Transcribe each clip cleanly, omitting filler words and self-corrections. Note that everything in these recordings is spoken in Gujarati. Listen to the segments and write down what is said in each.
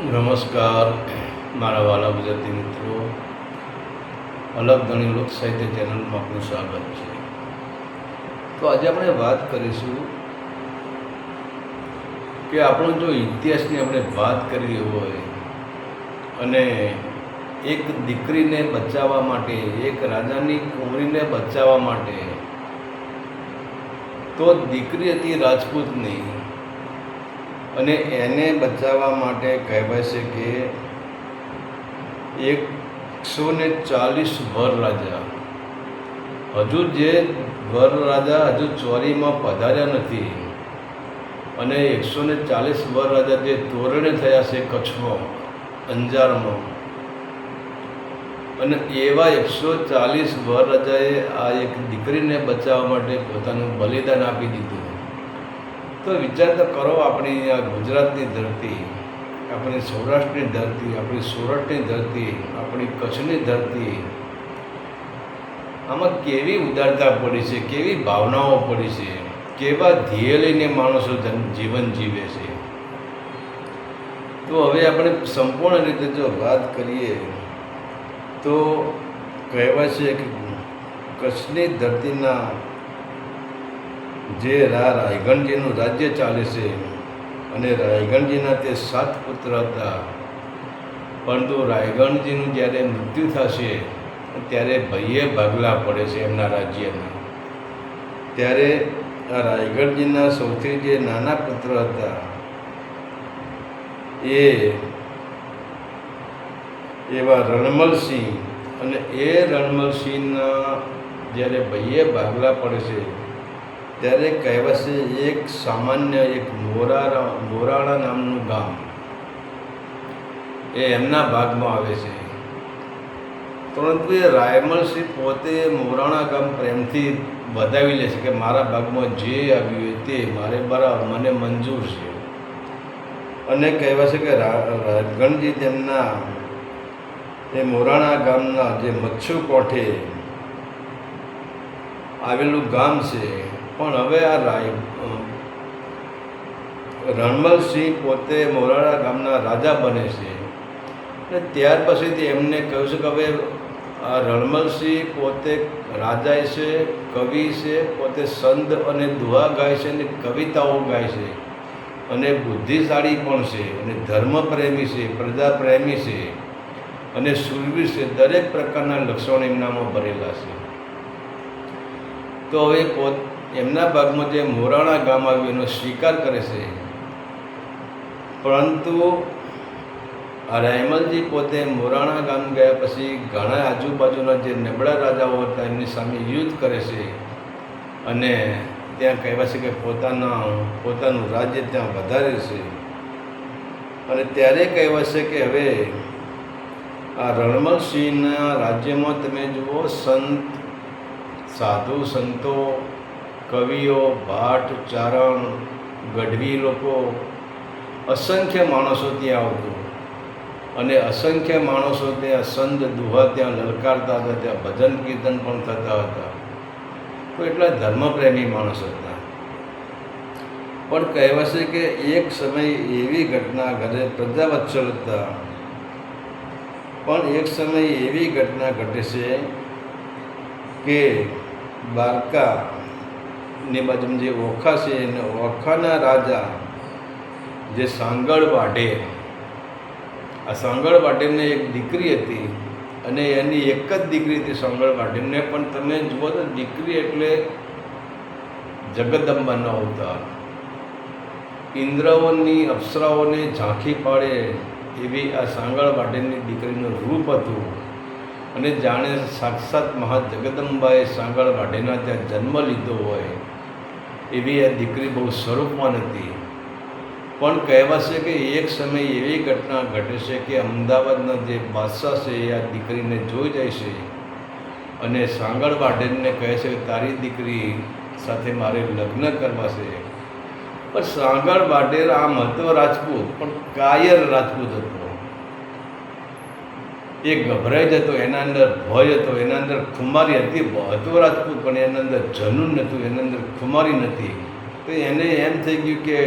નમસ્કાર મારા વાલા ગુજરાતી મિત્રો, અલગ ધણી લોક સાહિત્ય ચેનલમાં આપનું સ્વાગત છે. તો આજે આપણે વાત કરીશું કે આપણો જો ઇતિહાસની આપણે વાત કરી હોય અને એક દીકરીને બચાવવા માટે, એક રાજાની કુંવરીને બચાવવા માટે, તો દીકરી હતી રાજપૂતની અને એને બચાવવા માટે કહેવાય છે કે 140 વર રાજા, હજુ જે વર રાજા હજુ ચોરીમાં પધાર્યા નથી અને 140 વર રાજા જે તોરણે થયા છે કચ્છમાં, અંજારમાં, અને એવા 140 વર રાજાએ આ એક દીકરીને બચાવવા માટે પોતાનું બલિદાન આપી દીધું. તો વિચાર તો કરો, આપણી આ ગુજરાતની ધરતી, આપણી સૌરાષ્ટ્રની ધરતી, આપણી સુરતની ધરતી, આપણી કચ્છની ધરતી, આમાં કેવી ઉદારતા પડી છે, કેવી ભાવનાઓ પડી છે, કેવા ધ્યેય લઈને માણસો જીવન જીવે છે. તો હવે આપણે સંપૂર્ણ રીતે જો વાત કરીએ તો કહેવાય છે કે કચ્છની ધરતીના જે રાયગણજીનું રાજ્ય ચાલે છે અને રાયગણજીના તે 7 પુત્ર હતા, પરંતુ રાયગણજીનું જ્યારે મૃત્યુ થશે ત્યારે ભયે ભાગલા પડે છે એમના રાજ્યના. ત્યારે આ રાયગણજીના સૌથી જે નાના પુત્ર હતા એવા રણમલસિંહ, અને એ રણમલસિંહના જ્યારે ભયે ભાગલા પડે છે ત્યારે કહેવાય છે એક સામાન્ય એક મોરાણા નામનું ગામ એ એમના ભાગમાં આવે છે. પરંતુ એ રાયમલસિંહ પોતે મોરાણા ગામ પ્રેમથી બધાવી લે છે કે મારા ભાગમાં જે આવ્યું હોય તે મારે બરાબર, મને મંજૂર છે. અને કહેવાય છે કે રાજગણજી તેમના એ મોરાણા ગામના જે મચ્છુ કોઠે આવેલું ગામ છે. પણ હવે આ રણમલસિંહ પોતે મોરાણા ગામના રાજા બને છે અને ત્યાર પછીથી એમને કહ્યું છે કે હવે આ રણમલસિંહ પોતે રાજા છે, કવિ છે, પોતે સંત અને દુહા ગાય છે અને કવિતાઓ ગાય છે અને બુદ્ધિશાળી પણ છે અને ધર્મપ્રેમી છે, પ્રજાપ્રેમી છે અને શૂરવીર છે. દરેક પ્રકારના લક્ષણો એમનામાં ભરેલા છે. તો હવે એમના ભાગમાં જે મોરાણા ગામ આવ્યું એનો સ્વીકાર કરે છે. પરંતુ આ રાયમલજી પોતે મોરાણા ગામ ગયા પછી ઘણા આજુબાજુના જે નબળા રાજાઓ હતા એમની સામે યુદ્ધ કરે છે અને ત્યાં કહેવાય છે કે પોતાનું રાજ્ય ત્યાં વધારે છે. અને ત્યારે કહેવાય છે કે હવે આ રણમલસિંહના રાજ્યમાં તમે જુઓ, સાધુ સંતો, કવિઓ, ભાટ, ચારણ, ગઢવી લોકો, અસંખ્ય માણસો ત્યાં આવતું અને અસંખ્ય માણસો ત્યાં સંત દુહા ત્યાં લલકારતા હતા, ત્યાં ભજન કીર્તન પણ થતા હતા. તો એટલા ધર્મપ્રેમી માણસ હતા. પણ કહેવાય છે કે એક સમય એવી ઘટના ઘરે પ્રજાવત્સલ હતા, પણ એક સમય એવી ઘટના ઘટે છે કે દ્વારકાની બાજુમાં જે ઓખા છે એને ઓખાના રાજા જે સાંગળ વાઢેર, આ સાંગળ વાઢેરને એક દીકરી હતી અને એની એક જ દીકરી હતી સાંગળ વાઢેરને. પણ તમે જુઓ તો દીકરી એટલે જગદંબાનો અવતાર, ઇન્દ્રઓની અપ્સરાઓને ઝાંખી પાડે એવી આ સાંગળ વાઢેરની દીકરીનું રૂપ હતું. અને જાણે સાક્ષાત મહા જગદંબાએ સાંગળ વાઢેરના ત્યાં જન્મ લીધો હોય એવી આ દીકરી બહુ સ્વરૂપવાન હતી. પણ કહેવાય છે કે એક સમય એવી ઘટના ઘટે છે કે અમદાવાદના જે બાદશાહ છે એ આ દીકરીને જોઈ જાય છે અને સાંગળ વાઢેરને કહે છે કે તારી દીકરી સાથે મારે લગ્ન કરવા છે. પણ સાંગળ વાઢેર આમ હતો રાજપૂત, પણ કાયર રાજપૂત હતો. એ ગભરાઈ જતો, એના અંદર ભય હતો, એના અંદર ખુમારી હતી. હતો રાજપૂત પણ એના અંદર જનૂન નહોતું, એના અંદર ખુમારી નથી. તો એને એમ થઈ ગયું કે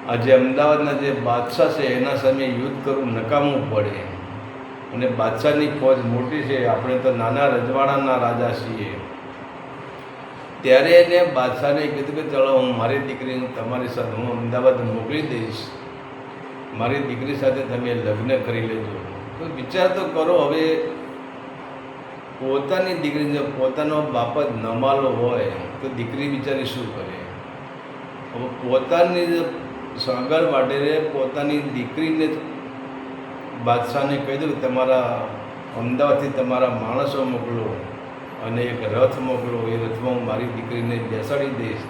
આજે અમદાવાદના જે બાદશાહ છે એના સામે યુદ્ધ કરવું નકામું પડે, અને બાદશાહની ફોજ મોટી છે, આપણે તો નાના રજવાડાના રાજા છીએ. ત્યારે એને બાદશાહને કીધું કે ચલો હું મારી દીકરીને તમારી સાથે હું અમદાવાદ મોકલી દઈશ, મારી દીકરી સાથે તમે લગ્ન કરી લેજો. તો વિચાર તો કરો, હવે પોતાની દીકરી જો પોતાનો બાપ જ નમાલો હોય તો દીકરી બિચારી શું કરે? હવે પોતાની સાંગળ વાટેરે પોતાની દીકરીને બાદશાહને કહી દઉં કે તમારા અમદાવાદથી તમારા માણસો મોકલો અને એક રથ મોકલો, એ રથમાં હું મારી દીકરીને બેસાડી દઈશ.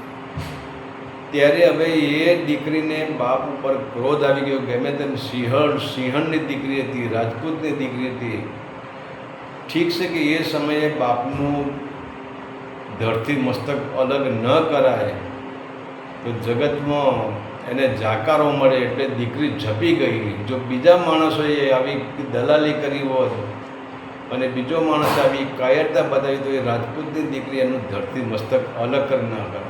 ત્યારે હવે એ દીકરીને બાપ ઉપર ક્રોધ આવી ગયો. ગમે તેમ સિંહણની દીકરી હતી, રાજપૂતની દીકરી હતી. ઠીક છે કે એ સમયે બાપનું ધડથી મસ્તક અલગ ન કરાય તો જગતમાં એને જાકારો મળે, એટલે દીકરી ઝપી ગઈ. જો બીજા માણસોએ આવી દલાલી કરી હોત અને બીજો માણસ આવી કાયરતા બતાવી તો એ રાજપૂતની દીકરી એનું ધરતી મસ્તક અલગ કરી ના કરે.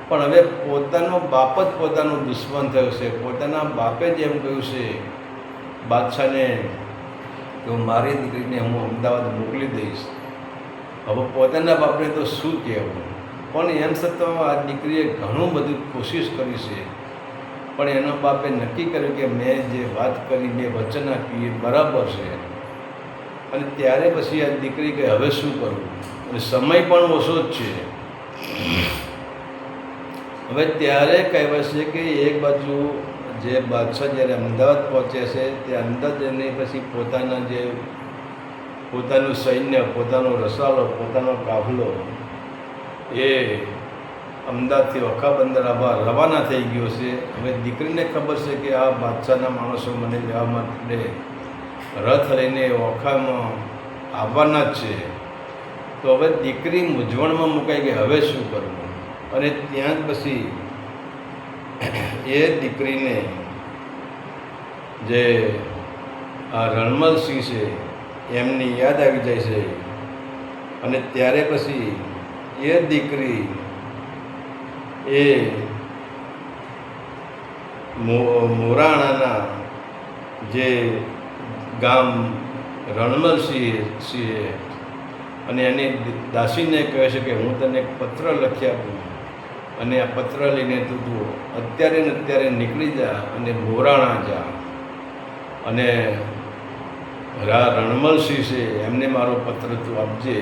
પણ હવે પોતાનો બાપ જ પોતાનો દુશ્મન થયો છે. પોતાના બાપે જ એમ કહ્યું છે બાદશાહને કે મારી દીકરીને હું અમદાવાદ મોકલી દઈશ. હવે પોતાના બાપને તો શું કહેવું? પણ એમ છતાં આ દીકરીએ ઘણું બધું કોશિશ કરી છે, પણ એના બાપે નક્કી કર્યું કે મેં જે વાત કરી, મેં વચન આપ્યું એ બરાબર છે. અને ત્યારે પછી આ દીકરી કે હવે શું કરવું? અને સમય પણ ઓછો જ છે. હવે ત્યારે કહેવાય છે કે એક બાજુ જે બાદશાહ જ્યારે અમદાવાદ પહોંચે છે તે અંદર જઈને પછી પોતાનું સૈન્ય, પોતાનો રસાલો, પોતાનો કાફલો એ અમદાવાદથી ઓખા બંદર રવાના થઈ ગયો છે. હવે દીકરીને ખબર છે કે આ બાદશાહના માણસો મને લેવા માટે રથ લઈને ઓખામાં આવવાના જ છે. તો હવે દીકરી મૂંઝવણમાં મુકાઈ ગઈ, હવે શું કરવું? અને ત્યાં જ પછી એ દીકરીને જે આ રણમલસિંહ છે એમની યાદ આવી જાય છે. અને ત્યારે પછી એ દીકરી એ મોરાણાના જે ગામ રણમલસિંહ અને એની દાસીને કહે છે કે હું તને એક પત્ર લખી આપું અને આ પત્ર લઈને તું અત્યારે ને અત્યારે નીકળી જા અને મોરાણા જા. અને રણમલસિંહ છે એમને મારો પત્ર તું આપજે.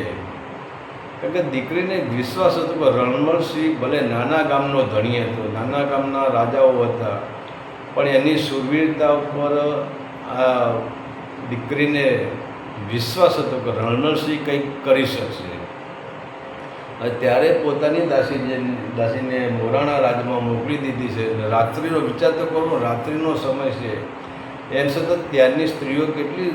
કારણ કે દીકરીને વિશ્વાસ હતો કે રણમલસિંહ ભલે નાના ગામનો ધણી હતો, નાના ગામના રાજાઓ હતા, પણ એની શૂરવીરતા ઉપર આ દીકરીને વિશ્વાસ હતો કે રણમલસિંહ કંઈક કરી શકશે. ત્યારે પોતાની દાસીને મોરાણા રાજમાં મોકલી દીધી છે. રાત્રિનો વિચાર તો કરો, રાત્રિનો સમય છે, એમ સતત ત્યારની સ્ત્રીઓ કેટલી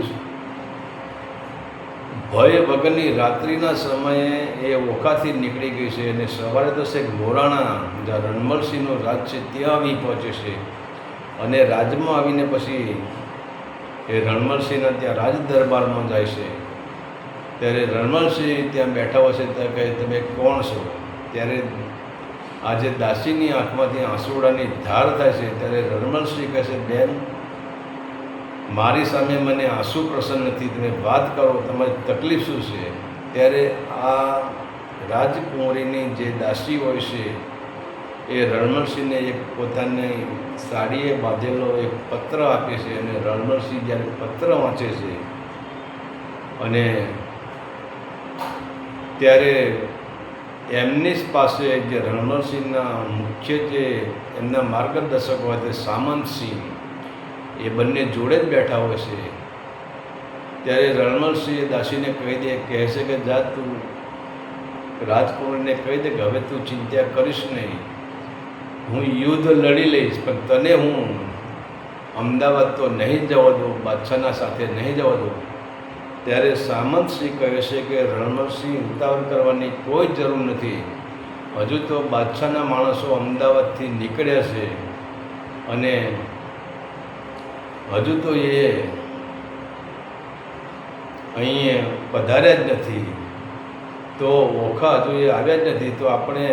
ભય વગરની રાત્રિના સમયે એ ઓખાથી નીકળી ગઈ છે અને સવારે તો છે મોરાણા જ્યાં રણમલસિંહનું રાજ છે ત્યાં આવી પહોંચે છે. અને રાજમાં આવીને પછી એ રણમલસિંહના ત્યાં રાજ દરબારમાં જાય છે. ત્યારે રણમલસિંહ ત્યાં બેઠા હોય છે. ત્યાં કહે તમે કોણ છો? ત્યારે આજે દાસીની આંખમાંથી આંસુડાની ધાર થાય છે. ત્યારે રણમલસિંહ કહે છે બેન, મારી સામે મને આંસુ પ્રસન્ન નથી, તમે વાત કરો, તમારી તકલીફ શું છે? ત્યારે આ રાજકુંવરીની જે દાસી હોય છે એ રણમલસિંહને એક પોતાની સાડીએ બાંધેલો એક પત્ર આપે છે. અને રણમલસિંહ જ્યારે પત્ર વાંચે છે અને ત્યારે એમની જ પાસે જે રણમલસિંહના મુખ્ય જે એમના માર્ગદર્શક હોય તે સામંતસિંહ, એ બંને જોડે જ બેઠા હોય છે. ત્યારે રણમલસિંહ દાસીને કહે છે કે જા તું રાજકુમારને કહી દે કે હવે તું ચિંતા કરીશ નહીં, હું યુદ્ધ લડી લઈશ, પણ તને હું અમદાવાદ તો નહીં જવા દઉં, બાદશાહના સાથે નહીં જવા દઉં. ત્યારે સામંતસિંહ કહે છે કે રણમલસિંહ ઉતાવળ કરવાની કોઈ જરૂર નથી, હજુ તો બાદશાહના માણસો અમદાવાદથી નીકળ્યા છે અને હજુ તો એ અહીં પધાર્યા જ નથી, તો ઓખા હજુ એ આવ્યા જ નથી, તો આપણે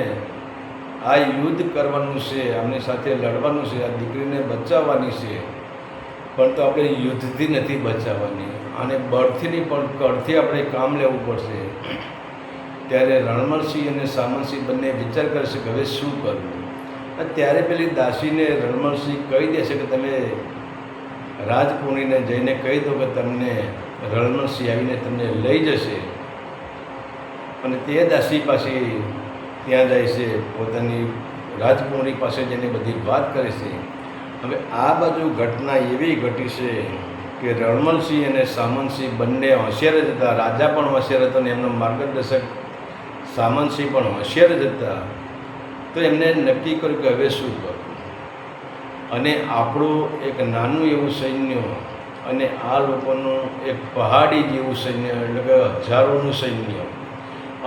આ યુદ્ધ કરવાનું છે, આમની સાથે લડવાનું છે, આ દીકરીને બચાવવાની છે, પણ તો આપણે યુદ્ધથી નથી બચાવવાની, અને બળથી નહીં પણ કળથી આપણે કામ લેવું પડશે. ત્યારે રણમલસિંહ અને સામંતસિંહ બંને વિચાર કરશે કે હવે શું કરવું. ત્યારે પેલી દાસીને રણમલસિંહ કહી દેશે કે તમે રાજકુંવરીને જઈને કહી દો કે તમને રણમલસિંહ આવીને તમને લઈ જશે. અને તે દાસી પાછી ત્યાં જાય છે, પોતાની રાજકુંવરી પાસે જઈને બધી વાત કરે છે. હવે આ બાજુ ઘટના એવી ઘટી છે કે રણમલસિંહ અને સામંતસિંહ બંને હોશિયાર જ હતા. રાજા પણ હોશિયાર હતો અને એમનો માર્ગદર્શક સામંતસિંહ પણ હોશિયાર જ હતા. તો એમને નક્કી કર્યું કે હવે શું કરવું. અને આપણું એક નાનું એવું સૈન્ય અને આ લોકોનું એક પહાડી જેવું સૈન્ય, એટલે કે હજારોનું સૈન્ય,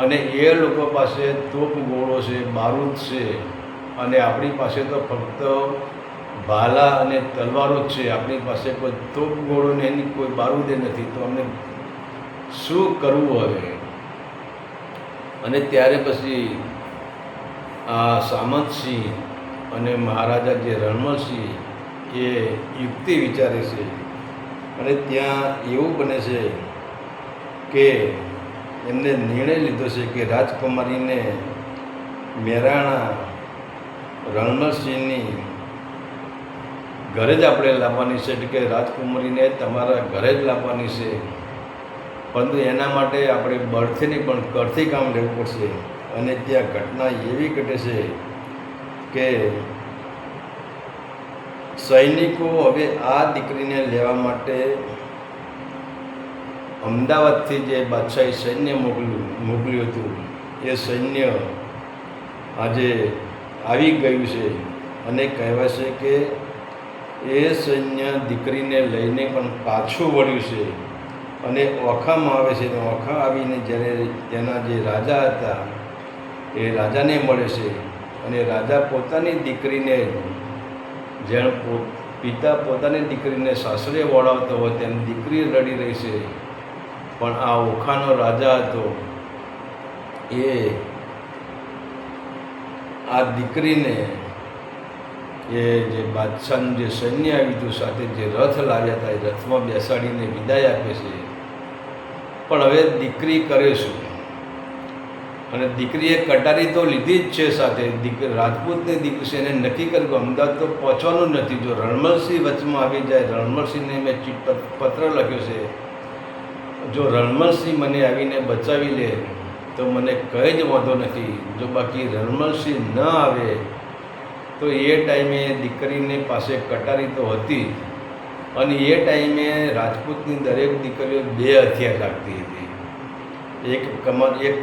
અને એ લોકો પાસે તોપ ગોળો છે, બારૂદ છે, અને આપણી પાસે તો ફક્ત ભાલા અને તલવારો જ છે. આપણી પાસે કોઈ તોપ ગોળો ને એની કોઈ બારૂદે નથી. તો અમને શું કરવું હવે? અને ત્યારે પછી આ સામંતસિંહ અને મહારાજા જે રણમલસિંહ એ યુક્તિ વિચારે છે. અને ત્યાં એવું બને છે કે એમને નિર્ણય લીધો છે કે રાજકુમારીને મેરાણા રણમલસિંહની ઘરે જ આપણે લાવવાની છે. એટલે કે રાજકુમારીને તમારા ઘરે જ લાવવાની છે, પરંતુ એના માટે આપણે બળથી નહીં પણ કળથી કામ લેવું પડશે. અને ત્યાં ઘટના એવી ઘટે છે કે સૈનિકો હવે આ દીકરીને લેવા માટે અમદાવાદથી જે બાદશાહે સૈન્ય મોકલ્યું હતું એ સૈન્ય આજે આવી ગયું છે. અને કહેવાય છે કે એ સૈન્ય દીકરીને લઈને પણ પાછું વળ્યું છે અને ઓખામાં આવે છે. તો ઓખા આવીને જ્યારે તેના જે રાજા હતા એ રાજાને મળે છે. અને રાજા પોતાની દીકરીને, જેમ પિતા પોતાની દીકરીને સાસરે વળાવતો હોય તેમ દીકરી રડી રહી છે. પણ આ ઓખાનો રાજા હતો એ આ દીકરીને એ જે બાદશાહનું જે સૈન્ય આવ્યું હતું સાથે જે રથ લાવ્યા હતા એ રથમાં બેસાડીને વિદાય આપે છે. પણ હવે દીકરી કરે શું? અને દીકરીએ કટારી તો લીધી જ છે સાથે. રાજપૂતની દીકરી છે, એને નક્કી કર્યું કે અમદાવાદ તો પહોંચવાનું નથી. જો રણમલસિંહ વચમાં આવી જાય, રણમલસિંહને મેં પત્ર લખ્યો છે, જો રણમલસિંહ મને આવીને બચાવી લે તો મને કંઈ જ વાંધો નથી. જો બાકી રણમલસિંહ ન આવે તો એ ટાઈમે દીકરીને પાસે કટારી તો હતી, અને એ ટાઈમે રાજપૂતની દરેક દીકરીઓ 2 હથિયાર રાખતી હતી. એક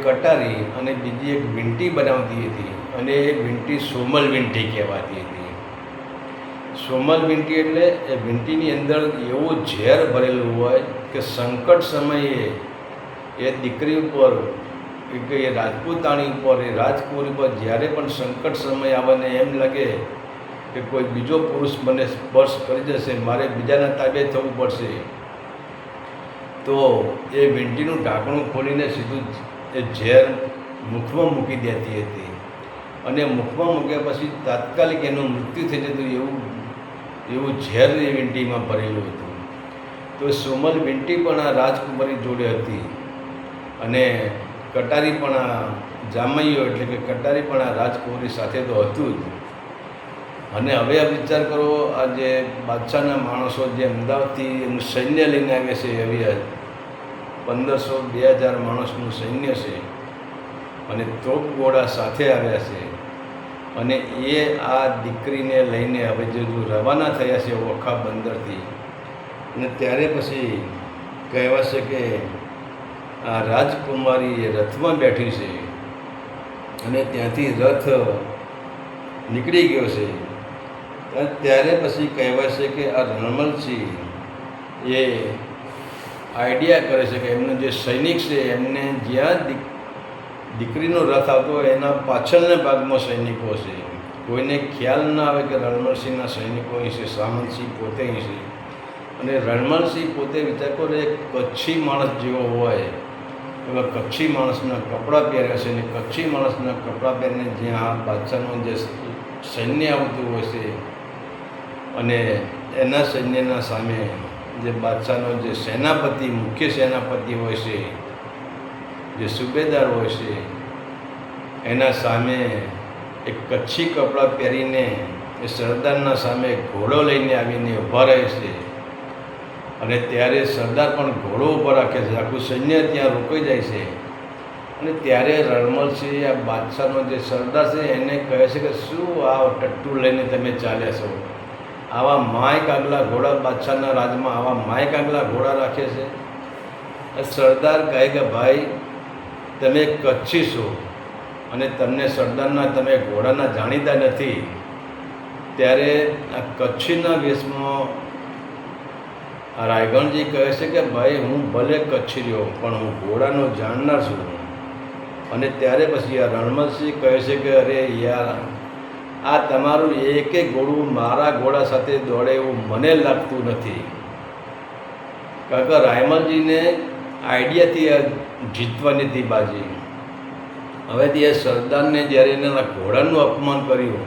કટારી અને બીજી એક વીંટી બનાવતી હતી. અને એ વીંટી સોમલ વીંટી કહેવાતી હતી. સોમલ વીંટી એટલે એ વીંટીની અંદર એવું ઝેર ભરેલું હોય કે સંકટ સમયે એ દીકરી ઉપર કે એ રાજપૂતાણી ઉપર, એ રાજકુંવરી ઉપર જ્યારે પણ સંકટ સમય આવે ને એમ લાગે કે કોઈ બીજો પુરુષ મને સ્પર્શ કરી જશે, મારે બીજાના તાબે થવું પડશે, તો એ વીંટીનું ઢાંકણું ખોલીને સીધું એ ઝેર મુખમાં મૂકી દેતી હતી. અને મુખમાં મૂક્યા પછી તાત્કાલિક એનું મૃત્યુ થઈ જતું. એવું ઝેર એ વીંટીમાં ભરેલું હતું. તો સોમલ વીંટી પણ આ રાજકુમારી જોડે હતી, અને કટારી પણ આ જામૈયો એટલે કે કટારી પણ આ રાજકુમારી સાથે તો હતું જ. અને હવે આ વિચાર કરો, આ જે બાદશાહના માણસો જે અમદાવાદથી એનું સૈન્ય લઈને આવે છે, હવે 1500-2000 માણસનું સૈન્ય છે, અને તોપ ગોળા સાથે આવ્યા છે. અને એ આ દીકરીને લઈને હવે જો રવાના થયા છે ઓખા બંદરથી. અને ત્યારે પછી કહેવાશે કે આ રાજકુમારી એ રથમાં બેઠી છે, અને ત્યાંથી રથ નીકળી ગયો છે. ત્યારે પછી કહેવાય છે કે આ રણમલસિંહ એ આઈડિયા કરે છે કે એમનો જે સૈનિક છે એમને જ્યાં દીકરીનો રથ આવતો હોય એના પાછળના ભાગમાં સૈનિકો છે. કોઈને ખ્યાલ ના આવે કે રણમલસિંહના સૈનિકો અહીં છે, સામંતસિંહ પોતે અહીં છે. અને રણમલસિંહ પોતે વિચાર કરો, એક કચ્છી માણસ જેવો હોય એવા કચ્છી માણસના કપડાં પહેર્યા છે, અને કચ્છી માણસના કપડાં પહેરીને જ્યાં બાદશાહનું જે સૈન્ય આવતું હોય છે અને એના સૈન્યના સામે જે બાદશાહનો જે સેનાપતિ, મુખ્ય સેનાપતિ હોય છે, જે સુબેદાર હોય છે, એના સામે એક કચ્છી કપડાં પહેરીને એ સરદારના સામે ઘોડો લઈને આવીને ઊભા રહે છે. અને ત્યારે સરદાર પણ ઘોડો ઊભો રાખે છે, આખું સૈન્ય ત્યાં રોકાઈ જાય છે. અને ત્યારે રણમલસિંહ આ બાદશાહનો જે સરદાર છે એને કહે છે કે શું આ ટટ્ટુ લઈને તમે ચાલ્યા છો? આવા માય કાગલા ઘોડા બાદશાહના રાજમાં આવા માય કાગલા ઘોડા રાખે છે? સરદાર કહે કે ભાઈ તમે કચ્છી છો અને તમને સરદારના તમે ઘોડાના જાણીતા નથી. ત્યારે આ કચ્છીના વેશમાં આ રાયગણજી કહે છે કે ભાઈ હું ભલે કચ્છી રહ્યો પણ હું ઘોડાનો જાણનાર છું. અને ત્યારે પછી આ રણમલસિંહ કહે છે કે અરે યાર, આ તમારું એક ઘોડું મારા ઘોડા સાથે દોડે એવું મને લાગતું નથી. કારણ કે રાયમલજીને આઈડિયાથી જીતવાની હતી બાજી. હવેથી એ સરદારને જ્યારે એના ઘોડાનું અપમાન કર્યું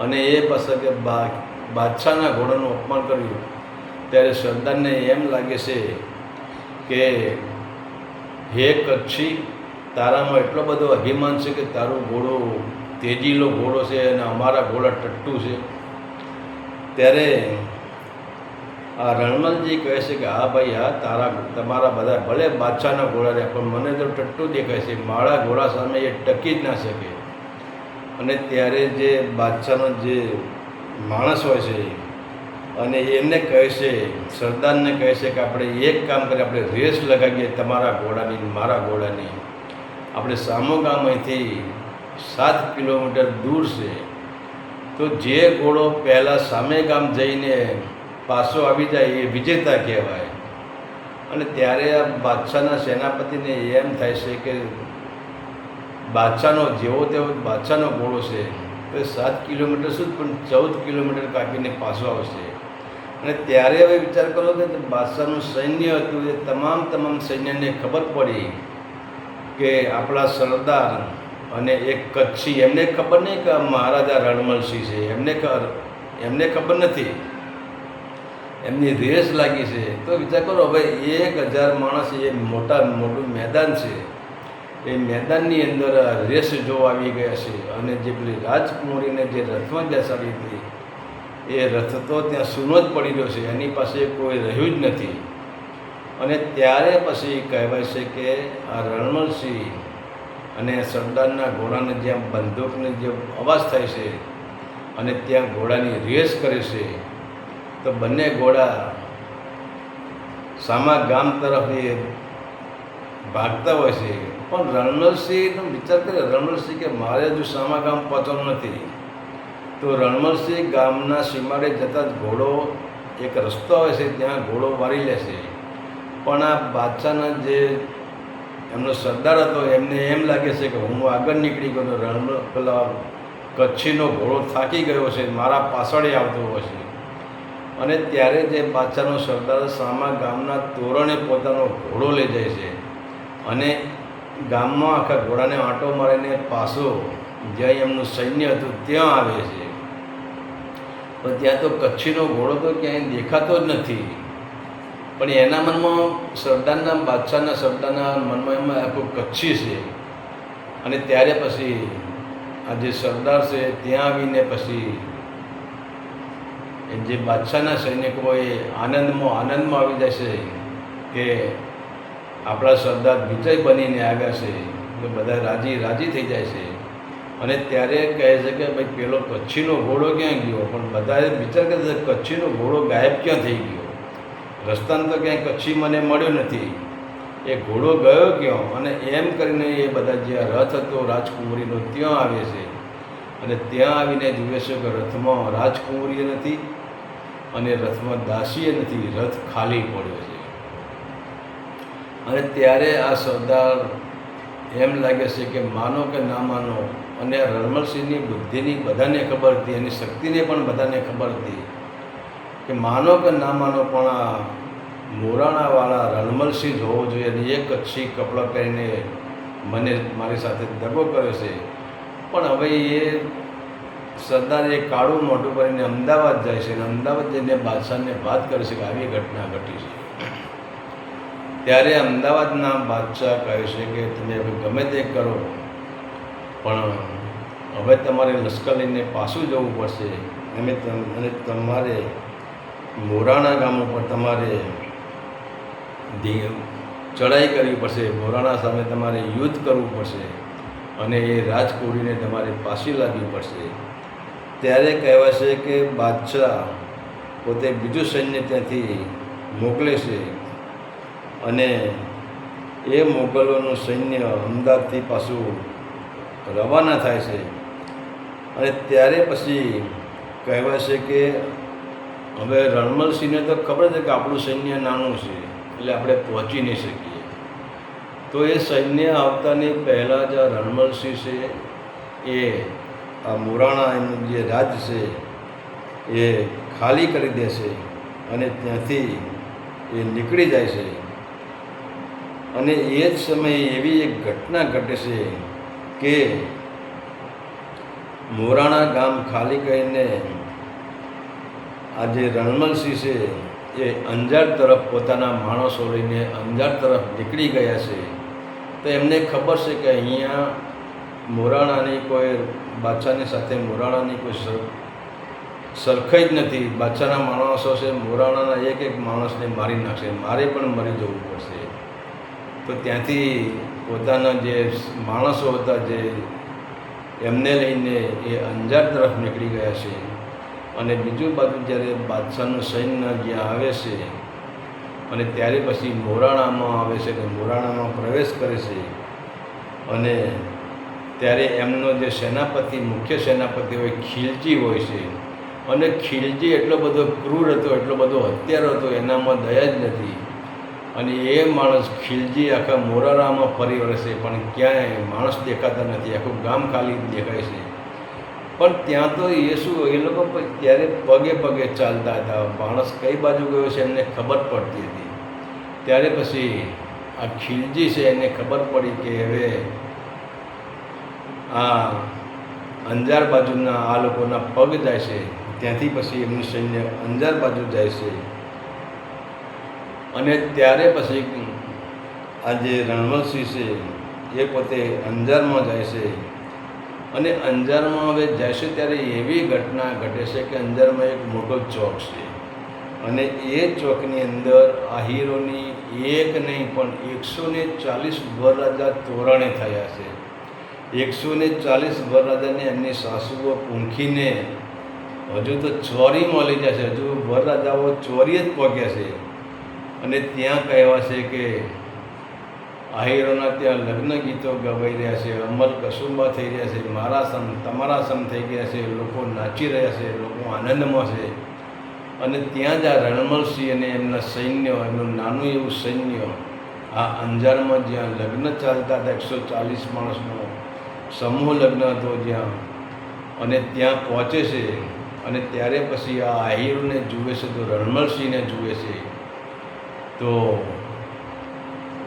અને એ પછી કે બાદશાહના ઘોડાનું અપમાન કર્યું, ત્યારે સરદારને એમ લાગે છે કે હે કચ્છી, તારામાં એટલો બધો અભિમાન છે કે તારું ઘોડો તેજીલો ઘોડો છે અને અમારા ઘોડા ટટ્ટુ છે. ત્યારે આ રણમલજી કહે છે કે હા ભાઈ, હા તમારા બધા ભલે બાદશાહના ઘોડા રહ્યા પણ મને તો ટટ્ટુ દેખાય છે, મારા ઘોડા સામે એ ટકી જ ના શકે. અને ત્યારે જે બાદશાહનો જે માણસ હોય છે અને એમને કહે છે, સરદારને કહે છે કે આપણે એક કામ કરીએ, આપણે રેસ લગાવીએ તમારા ઘોડાની મારા ઘોડાની. આપણે સામો ગામ અહીંથી 7 કિલોમીટર દૂર છે, તો જે ઘોડો પહેલાં સામે ગામ જઈને પાછો આવી જાય એ વિજેતા કહેવાય. અને ત્યારે આ બાદશાહના સેનાપતિને એમ થાય છે કે બાદશાહનો જેવો તેવો બાદશાહનો ઘોડો છે તો 7 કિલોમીટર સુધી પણ 14 કિલોમીટર કાપીને પાછો આવશે. અને ત્યારે હવે વિચાર કરો કે બાદશાહનું સૈન્ય હતું એ તમામ સૈન્યને ખબર પડી કે આપણા સરદાર અને એક કચ્છી, એમને ખબર નહીં કે મહારાજા રણમલસિંહ છે, એમને ખબર નથી, એમની રેસ લાગી છે. તો વિચાર કરો હવે 1000 માણસ એ મોટું મેદાન છે, એ મેદાનની અંદર રેસ જોવા આવી ગયા છે. અને જે પેલી રાજકુમારીને જે રથમાં બેસાડી હતી એ રથ તો ત્યાં સૂનો જ પડી રહ્યો છે, એની પાસે કોઈ રહ્યું જ નથી. અને ત્યારે પછી કહેવાય છે કે આ રણમલસિંહ અને સરદારના ઘોડાને જ્યાં બંદૂકને જે અવાજ થાય છે અને ત્યાં ઘોડાની રેસ કરે છે, તો બંને ઘોડા સામા ગામ તરફ એ ભાગતા હોય છે. પણ રણમલસિંહનો વિચાર કરે, રણમલસિંહ કે મારે હજુ સામા ગામ પહોંચવાનું નથી. તો રણમલસિંહ ગામના સીમાડે જતાં જ ઘોડો એક રસ્તો આવે છે ત્યાં ઘોડો વારી લે છે. પણ આ બાદશાહના જે એમનો સરદાર હતો એમને એમ લાગે છે કે હું આગળ નીકળી ગયો, પેલા કચ્છીનો ઘોડો થાકી ગયો છે, મારા પાછળ આવતો હોય છે. અને ત્યારે જે બાદશાહનો સરદાર સામા ગામના તોરણે પોતાનો ઘોડો લઈ જાય છે અને ગામમાં આખા ઘોડાને આંટો મારીને પાછો જ્યાં એમનું સૈન્ય હતું ત્યાં આવે છે. પણ ત્યાં તો કચ્છીનો ઘોડો તો ક્યાંય દેખાતો જ નથી. પણ એના મનમાં સરદારના મનમાં એમાં આખું કચ્છી છે. અને ત્યારે પછી આ જે સરદાર છે ત્યાં આવીને પછી જે બાદશાહના સૈનિકો એ આનંદમાં આવી જશે કે આપણા સરદાર વિજય બનીને આવ્યા છે, તો બધા રાજી થઈ જાય છે. અને ત્યારે કહે છે કે ભાઈ પેલો કચ્છીનો ઘોડો ક્યાં ગયો? પણ બધાએ વિચાર કરે છે કચ્છીનો ઘોડો ગાયબ ક્યાં થઈ ગયો? રસ્તામાં તો ક્યાંય કચ્છી મને મળ્યો નથી, એ ઘોડો ગયો ક્યાં? અને એમ કરીને એ બધા જે રથ હતો રાજકુમારીનો ત્યાં આવે છે. અને ત્યાં આવીને જુએ છે કે રથમાં રાજકુમારીએ નથી અને રથમાં દાસીએ નથી, રથ ખાલી પડ્યો છે. અને ત્યારે આ સરદાર એમ લાગે છે કે માનો કે ના માનો, અને રણમલસિંહની બુદ્ધિની બધાને ખબર હતી, એની શક્તિને પણ બધાને ખબર હતી કે માનો કે ના માનો પણ આ મોરાણાવાળા રણમલસિંહ જ હોવો જોઈએ અને એ કચ્છી કપડાં પહેરીને મને મારી સાથે દગો કર્યો છે. પણ હવે એ સરદાર એ કાળું મોઢું કરીને અમદાવાદ જાય છે અને અમદાવાદ જઈને બાદશાહને વાત કરે છે કે આવી ઘટના ઘટી છે. ત્યારે અમદાવાદના બાદશાહ કહે છે કે તમે હવે ગમે તે કરો પણ હવે તમારે લશ્કર લઈને પાછું જવું પડશે અને તમારે મોરાણા ગામ ઉપર તમારે ચડાઈ કરવી પડશે, મોરાણા સામે તમારે યુદ્ધ કરવું પડશે અને એ રાજકોડીને તમારે પાછી લાવવી પડશે. ત્યારે કહેવાય છે કે બાદશાહ પોતે બીજું સૈન્ય ત્યાંથી મોકલે છે અને એ મોગલોનું સૈન્ય અમદાવાદથી પાછું રવાના થાય છે. અને ત્યારે પછી કહેવાય છે કે હવે રણમલસિંહને તો ખબર છે કે આપણું સૈન્ય નાનું છે એટલે આપણે પહોંચી નહીં શકીએ. તો એ સૈન્ય આવતાની પહેલાં જ આ રણમલસિંહ છે એ આ મોરાણા એમનું જે રાજ છે એ ખાલી કરી દે છે અને ત્યાંથી એ નીકળી જાય છે. અને એ જ સમયે એવી એક ઘટના ઘટે છે કે મોરાણા ગામ ખાલી કરીને આ જે રણમલસિંહ છે એ અંજાર તરફ પોતાના માણસો લઈને અંજાર તરફ નીકળી ગયા છે. તો એમને ખબર છે કે અહીંયા મોરાણાની કોઈ બાદશાહની સાથે મોરાણાની કોઈ સરખાઈ જ નથી. બાદશાહના માણસો છે મોરાણાના એક એક માણસને મારી નાખશે, મારે પણ મરી જવું પડશે. તો ત્યાંથી પોતાના જે માણસો હતા જે એમને લઈને એ અંજાર તરફ નીકળી ગયા છે. અને બીજું બાજુ જ્યારે બાદશાહનું સૈન્ય જ્યાં આવે છે અને ત્યારે પછી મોરાણામાં આવે છે કે મોરાણામાં પ્રવેશ કરે છે અને ત્યારે એમનો જે સેનાપતિ મુખ્ય સેનાપતિ હોય ખીલજી હોય છે અને ખીલજી એટલો બધો ક્રૂર હતો, એટલો બધો હત્યારો હતો, એનામાં દયા જ નથી. અને એ માણસ ખીલજી આખા મોરાણામાં ફરી વળે છે પણ ક્યાંય માણસ દેખાતા નથી, આખું ગામ ખાલી દેખાય છે. પણ ત્યાં તો એ શું એ લોકો ત્યારે પગે પગે ચાલતા હતા, માણસ કઈ બાજુ ગયો છે એમને ખબર પડતી હતી. ત્યારે પછી આ ખીલજી છે એને ખબર પડી કે હવે આ અંજાર બાજુના આ લોકોના પગ જાય છે. ત્યાંથી પછી એમનું સૈન્ય અંજાર બાજુ જાય છે. અને ત્યારે પછી આ જે રણમલસિંહ છે એ પોતે અંજારમાં જાય છે. અને અંજારમાં હવે જાય છે ત્યારે એવી ઘટના ઘટે છે કે અંજારમાં એક મોટો ચોક છે અને એ ચોકની અંદર આહીરોની એક નહીં પણ 140 વરરાજા તોરણે થયા છે. 140 વરરાજાને એમની સાસુઓ પૂંખીને હજુ તો ચોરી મળી જશે, હજુ વરરાજાઓ ચોરી જ પહોંચ્યા છે. અને ત્યાં કહેવા છે કે આહીરોના ત્યાં લગ્ન ગીતો ગવાઈ રહ્યા છે, અમલ કસુંબા થઈ રહ્યા છે, મારા સમ તમારા સમ થઈ ગયા છે, લોકો નાચી રહ્યા છે, લોકો આનંદમાં છે. અને ત્યાં જ આ રણમલસિંહ અને એમના સૈન્ય, એમનું નાનું એવું સૈન્ય આ અંજારમાં જ્યાં લગ્ન ચાલતા હતા 140 માણસનો સમૂહ લગ્ન હતો જ્યાં, અને ત્યાં પહોંચે છે. અને ત્યારે પછી આ આહીરોને જુએ છે તો રણમલસિંહને જુએ છે તો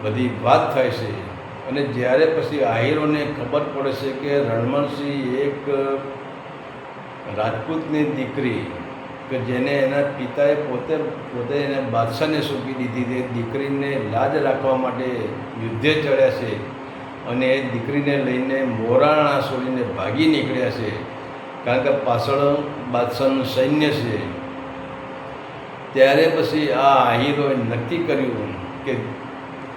બધી વાત થાય છે. અને જ્યારે પછી આહીરોને ખબર પડે છે કે રણમલસિંહ એક રાજપૂતની દીકરી કે જેને એના પિતાએ પોતે એને બાદશાહને સોંપી દીધી, તે દીકરીને લાજ રાખવા માટે યુદ્ધે ચડ્યા છે અને એ દીકરીને લઈને મોરાણા છોડીને ભાગી નીકળ્યા છે. કારણ કે પાછળ બાદશાહનું સૈન્ય છે. ત્યારે પછી આ આહીરોએ નક્કી કર્યું કે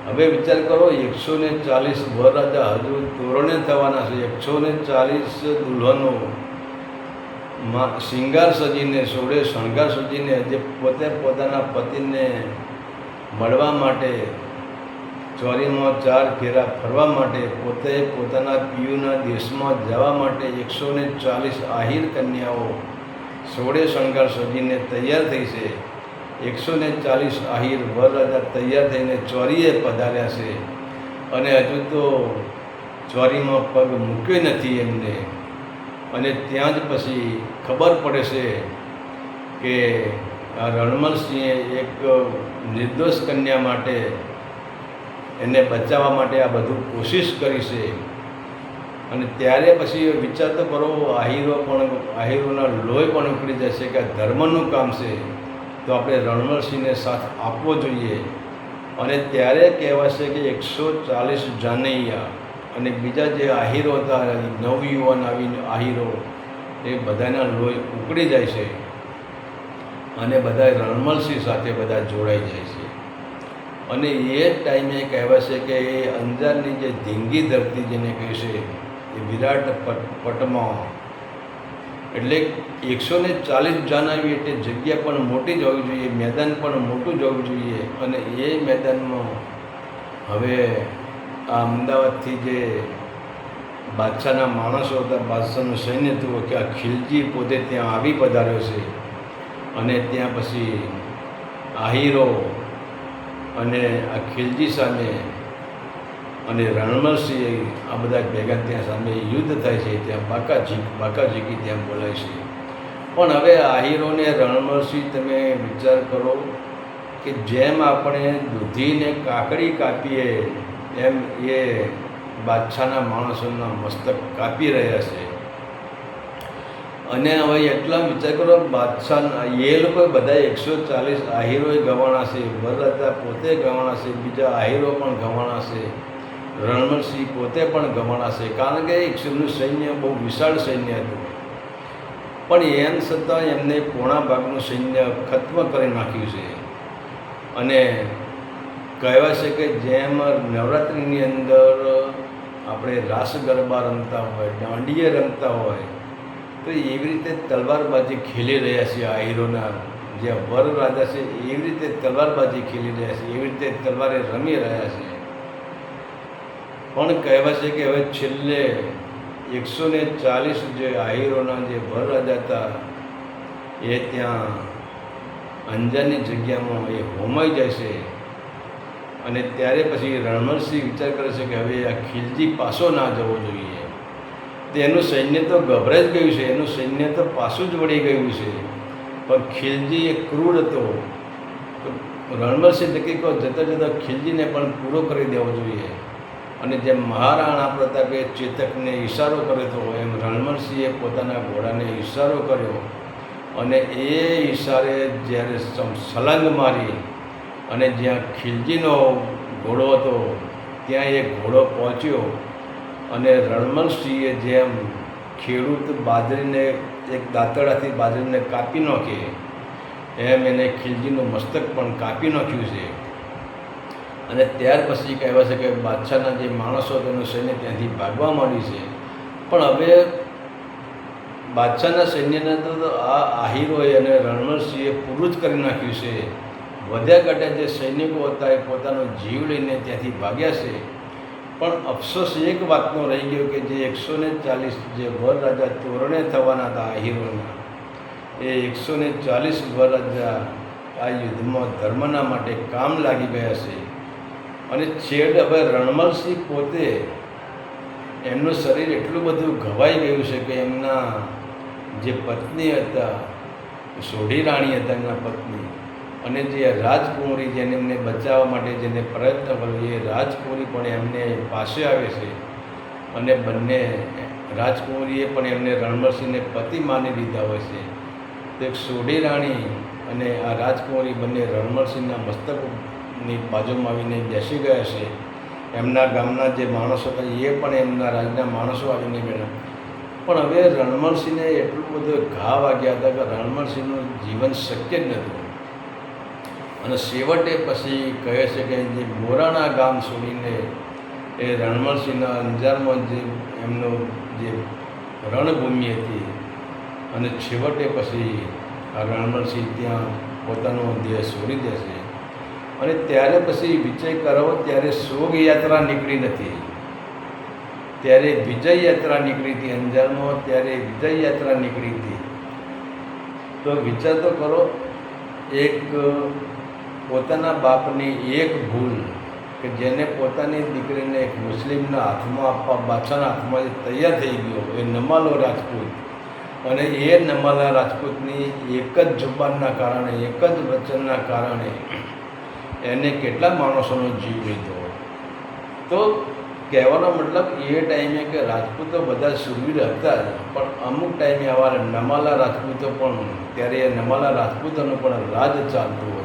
હવે વિચાર કરો 140 વરરાજા હજુ તોરણે થવાના છે, 140 દુલ્હનો શિંગાર સજીને સોળે શણગાર સજીને જે પોતે પોતાના પતિને મળવા માટે ચોરીમાં 4 ફેરા ફરવા માટે, પોતે પોતાના પિયુના દેશમાં જવા માટે 140 આહીર કન્યાઓ સોળે શણગાર સજીને તૈયાર થઈ છે. 140 આહીર વરરાજા તૈયાર થઈને ચોરીએ પધાર્યા છે અને હજુ તો ચોરીમાં પગ મૂક્યો નથી એમને. અને ત્યાં જ પછી ખબર પડે છે કે આ રણમલસિંહે એક નિર્દોષ કન્યા માટે એને બચાવવા માટે આ બધું કોશિશ કરી છે. અને ત્યારે પછી વિચાર તો કરો, આહીરોના લોહી પણ ઉકળી જશે કે આ ધર્મનું કામ છે તો આપણે રણમલસિંહને સાથ આપવો જોઈએ. અને ત્યારે કહેવાશે કે 140 જાનૈયા અને બીજા જે આહીરો હતા, નવયુવાન આવીને આહીરો, એ બધાના લોહી ઉકળી જાય છે અને બધા રણમલસિંહ સાથે બધા જોડાઈ જાય છે. અને એ ટાઈમે કહેવાશે કે એ અંજારની જે ધીંગી ધરતી જેને કહે છે, એ વિરાટ પટમાં, એટલે 140 જાન આવી એટલે જગ્યા પણ મોટી જ હોવી જોઈએ, મેદાન પણ મોટું જ હોવું જોઈએ. અને એ મેદાનમાં હવે આ અમદાવાદથી જે બાદશાહના માણસો હતા, બાદશાહનું સૈન્ય હતું, કે આ ખિલજી પોતે ત્યાં આવી પધાર્યો છે. અને ત્યાં પછી આહીરો અને આ ખિલજી સામે અને રણમલસિંહ આ બધા ભેગા ત્યાં સામે યુદ્ધ થાય છે. ત્યાં બાકાજીકી ત્યાં બોલાય છે. પણ હવે આહીરોને રણમલસિંહ, તમે વિચાર કરો કે જેમ આપણે દૂધીને કાકડી કાપીએ એમ એ બાદશાહના માણસોના મસ્તક કાપી રહ્યા છે. અને હવે એટલા વિચાર કરો, બાદશાહ એ લોકો બધા 140 આહીરોએ ગવાણા છે, વરરાજા પોતે ગવાણા છે, બીજા આહીરો પણ ગવાણા છે, રણમલસિંહ પોતે પણ ગવાણા છે. કારણ કે એમનું સૈન્ય બહુ વિશાળ સૈન્ય હતું. પણ એમ છતાં એમને પોણા ભાગનું સૈન્ય ખત્મ કરી નાખ્યું છે. અને કહેવાય છે કે જેમ નવરાત્રિની અંદર આપણે રાસ ગરબા રમતા હોય, દાંડીએ રમતા હોય, તો એવી રીતે તલવારબાજી ખેલી રહ્યા છે આહીરોના જે વર રાજા છે, એવી રીતે તલવારબાજી ખેલી રહ્યા છે, એવી રીતે તલવારે રમી રહ્યા છે. પણ કહેવાય છે કે હવે છેલ્લે 140 જે આહીરોના જે વર રાજા હતા, એ ત્યાં અંજારની જગ્યામાં એ હોમાઈ જાય છે. અને ત્યારે પછી રણમલસિંહ વિચાર કરે છે કે હવે આ ખિલજી પાછો ના જવો જોઈએ. તો એનું સૈન્ય તો ગભરાઈ જ ગયું છે, એનું સૈન્ય તો પાછું જ વળી ગયું છે. પણ ખિલજી એ ક્રૂર હતો. રણમલસિંહ નક્કી કહો જતાં જતાં ખિલજીને પણ પૂરો કરી દેવો જોઈએ. અને જેમ મહારાણા પ્રતાપે ચેતકને ઈશારો કર્યો હતો, એમ રણમલસિંહે પોતાના ઘોડાને ઈશારો કર્યો. અને એ ઈશારે જ્યારે છલાંગ મારી અને જ્યાં ખિલજીનો ઘોડો હતો ત્યાં એ ઘોડો પહોંચ્યો. અને રણમલસિંહે જેમ ખેડૂત બાજરીને એક દાંતરડાથી બાજરીને કાપી નાખે, એમ એને ખિલજીનું મસ્તક પણ કાપી નાખ્યું છે. અને ત્યાર પછી કહેવાય છે કે બાદશાહના જે માણસો તેનું સૈન્ય ત્યાંથી ભાગવા માંડ્યું છે. પણ હવે બાદશાહના સૈન્યને તો આ આહીરોએ અને રણમલસિંહે પૂરું જ કરી નાખ્યું છે. વધ્યા ઘટ્યા જે સૈનિકો હતા એ પોતાનો જીવ લઈને ત્યાંથી ભાગ્યા છે. પણ અફસોસ એક વાતનો રહી ગયો કે જે 140 જે વર રાજા તોરણે થવાના હતા આહીરોના, એ 140 વર રાજા આ યુદ્ધમાં ધર્મના માટે કામ લાગી ગયા છે. અને છેડ હવે રણમલસિંહ પોતે, એમનું શરીર એટલું બધું ઘવાઈ ગયું છે કે એમના જે પત્ની હતા, સોઢી રાણી હતા એમના પત્ની, અને જે રાજકુંવરી જેને એમને બચાવવા માટે જેને પ્રયત્ન કર્યો, એ રાજકુંવરી પણ એમને પાસે આવે છે. અને બંને રાજકુંવરીએ પણ એમને રણમલસિંહને પતિ માની લીધા હોય છે. તો એક સોઢી રાણી અને આ રાજકુંવરી બંને રણમલસિંહના મસ્તકની બાજુમાં આવીને બેસી ગયા છે. એમના ગામના જે માણસો હતા એ પણ એમના રાજના માણસો આવીને બેઠા. પણ હવે રણમલસિંહને એટલું બધું ઘા વાગ્યા હતા કે રણમલસિંહનું જીવન શક્ય જ નહોતું. અને છેવટે પછી કહે છે કે જે મોરાણા ગામ છોડીને એ રણમલસિંહના અંજારમાં જે એમનું જે રણભૂમિ હતી, અને છેવટે પછી આ રણમલસિંહ ત્યાં પોતાનો દેહ છોડી દેશે. અને ત્યારે પછી વિજય કરાવો ત્યારે શોક યાત્રા નીકળી નથી, ત્યારે વિજય યાત્રા નીકળી હતી. અંજારમાં ત્યારે વિજય યાત્રા નીકળી હતી. તો વિચાર તો કરો, એક પોતાના બાપની એક ભૂલ કે જેને પોતાની દીકરીને એક મુસ્લિમના હાથમાં આપવા બાદશાહના હાથમાં તૈયાર થઈ ગયો, એ નમાલો રાજપૂત, અને એ નમાલા રાજપૂતની એક જ જુબાનના કારણે, એક જ વચનના કારણે એને કેટલા માણસોનો જીવ લીધો. તો કહેવાનો મતલબ એ ટાઈમે કે રાજપૂતો બધા શૂરવીર હતા જ, પણ અમુક ટાઈમે આવા નમાલા રાજપૂતો પણ, ત્યારે એ નમાલા રાજપૂતોનું પણ રાજ ચાલતું હતું.